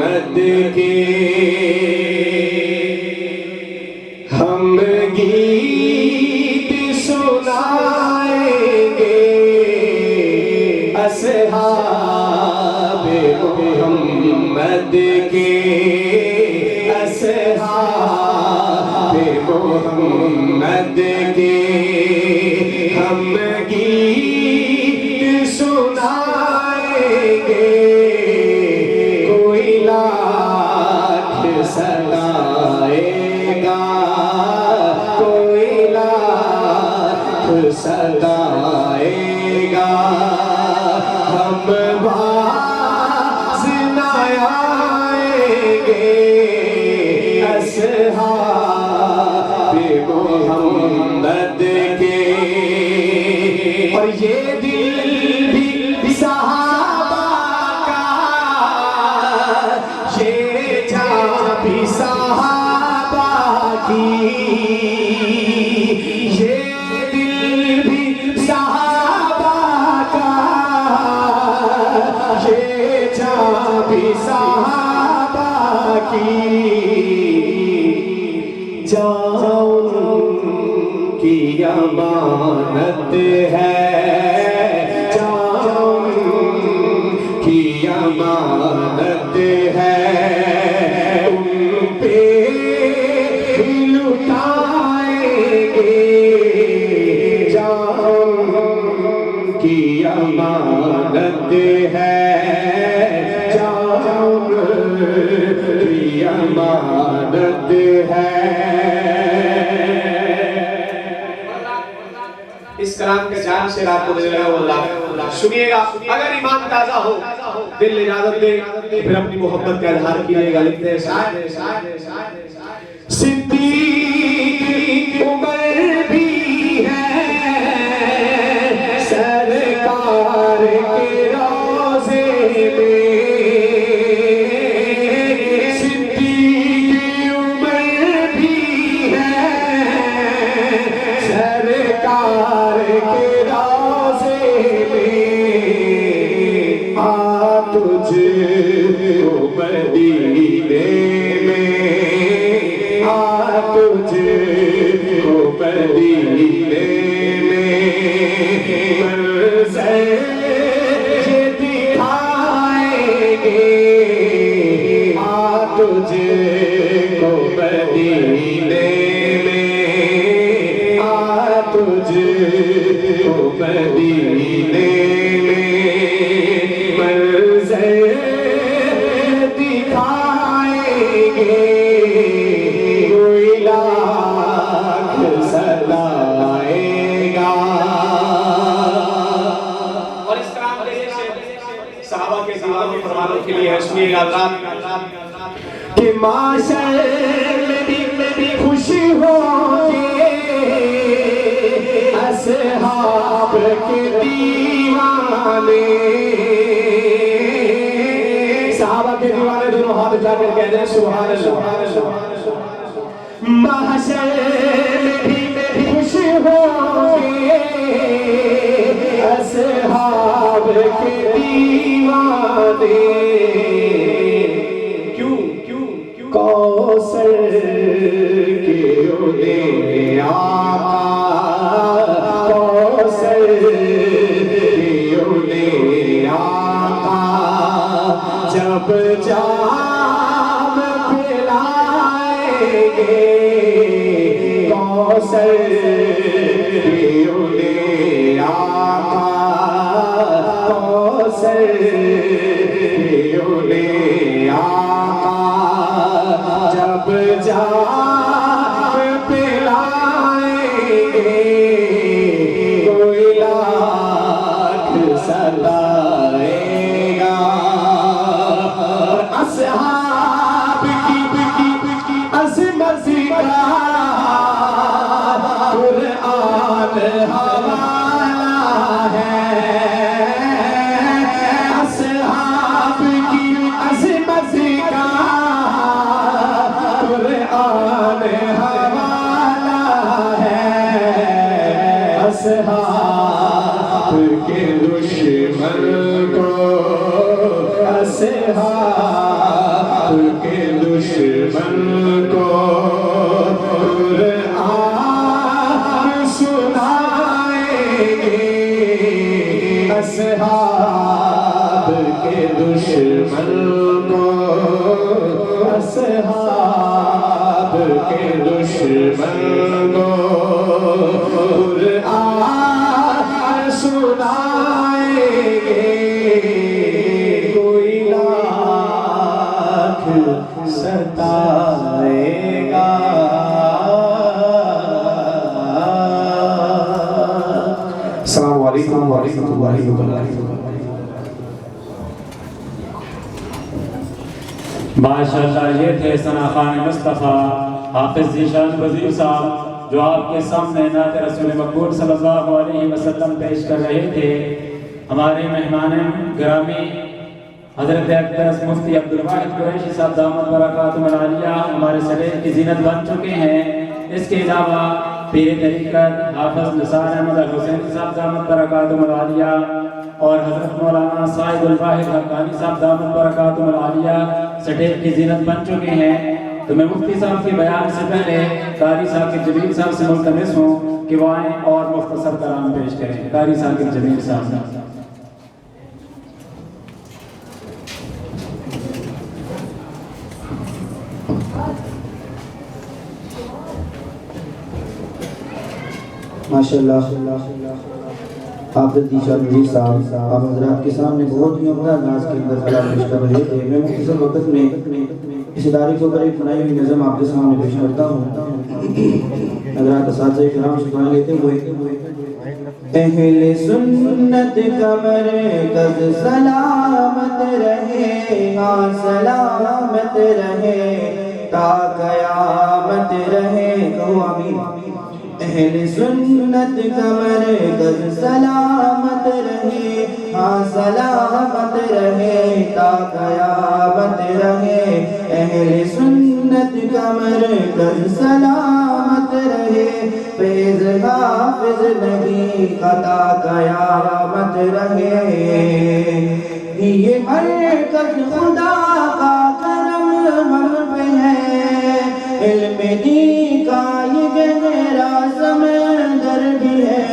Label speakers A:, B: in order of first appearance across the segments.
A: मोहम्मद के हम गीत सुनाएंगे, असहाबे मोहम्मद के, असहाबे मोहम्मद के हम गीत सुनाएंगे। कोई लाख सताएगा, कोई लाख सताएगा, हम बाज न आएंगे। असहाबे मोहम्मद के और ये दिल भी सहाबा का, ये जान भी सहाबा की, ये दिल भी सहाबा का, ये जान भी सहाबा की। जान की अमानत है, जान की अमानत है, उन पे लुटाएंगे। जान की अमानत है, जान की अमानत है। इस कलाम के जान से आपको दे रहा हूं, सुनिएगा। अगर ईमान ताजा हो, दिल इजाजत दे, फिर अपनी मोहब्बत का इजहार कीजिएगा। लिखते हैं शायर, सिद्दीक उमर भी है सरकार के रोज़े में, सिद्दीक उमर भी है सरकार के रोज़े में। आ तुझको मदीने में, आ तुझको मदीने में मंज़र ये दिखाएंगे। आ तुझको मदीने में, आ तुझको मदीने में मंज़र दिखाएंगे। कोई लाख सताएगा। और इस कलाम के सहाबा के दीवानों फरमानों के लिए है, सुनिएगा कि माशर में भी खुश होंगे असहाब के दीवाने। सहाबा के दीवाने दोनों हाथ उठाकर कह रहे हैं सुभान अल्लाह। महशर में भी खुश होंगे असहाब के दीवाने। क्यों क्यों क्यों? कौसर के ओले आका, कौसर के ओले आका जब जाम पिलाएंगे। कौसर के ओले आका, कौसर के ओले आका जब जाम पिलाएंगे। कोई लाख सताएगा। असहाब की अज़मत का कुरान हवाला है। असहाब की अज़मत का कुरान हवाला है। असहाब के दुश्मन को असहाब असहाब के दुश्मन को, असहाब के दुश्मन को कुरान सुनाएंगे, कोई लाख सताएगा। अस्सलामु अलैकुम व रहमतुल्लाहि व बरकातुहू।
B: माशाअल्लाह, ये थे सना खान मुस्तफ़ा हाफिज़ ज़ीशान वज़ीर साहब, जो आपके सामने नात रसूल मकबूल सल्लल्लाहु अलैहि वसल्लम पेश कर रहे थे। हमारे मेहमान गिरामी हज़रत अक़दस मुफ्ती अब्दुल वाहिद कुरैशी साहब दामत बरकातुहुल आलिया हमारे सरे की ज़ीनत बन चुके हैं। इसके अलावा पीर तरीक़त हाफ़िज़ निसार अहमद अल हुसैनी साहब दामत बरकातुहुल आलिया और हज़रत मौलाना साइदुल वाहिद हक़ानी साहब दामत बरकातुहुल आलिया सटेज की ज़ीनत बन चुके हैं। तो मैं मुफ्ती साहब के बयान से पहले कारी साकिब जमील साहब से मुल्तमिस हूँ कि वो आएँ और मुख्तसर कलाम पेश करें। कारी साकिब जमील साहब।
C: माशाअल्लाह, हाफ़िज़ ज़ीशान वज़ीर साहब आप हज़रात के सामने बहुत ही उम्दा अंदाज़ के अंदर कलाम पेश कर रहे थे। मैं मुख्तसर वक़्त में इस इदारे के ऊपर एक बनाई हुई नज़म आपके सामने पेश करता हूँ। हज़रात असातिज़े किराम से दुआ लेते हुए, अहले सुन्नत का मरकज़ सलामत रहे, हाँ सलामत रहे, ता क़यामत रहे। कहो आमीन। अहले सुन्नत का मरकज़ सलामत रहे, हाँ सलामत रहे, ता क़यामत रहे। अहले सुन्नत का मरकज़ सलामत रहे, फैज़ हाफ़िज़ नहीं ता क़यामत रहे। ये मरकज़ खुदा का करम हम पे है, इल्म दीन का ये गहरा समंदर भी है।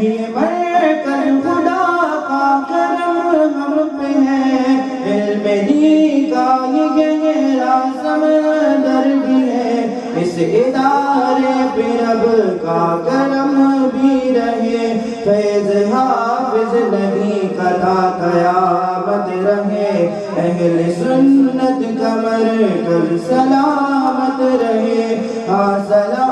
C: ये मरकज़ खुदा का करम हम पे है, इल्म दीन का ये गहरा समंदर भी है। इस इदारे पे रब का करम भी रहे, फैज़ हाफ़िज़ नहीं ता क़यामत रहे। अहले सुन्नत का मरकज़ सलामत रहे, हाँ सलामत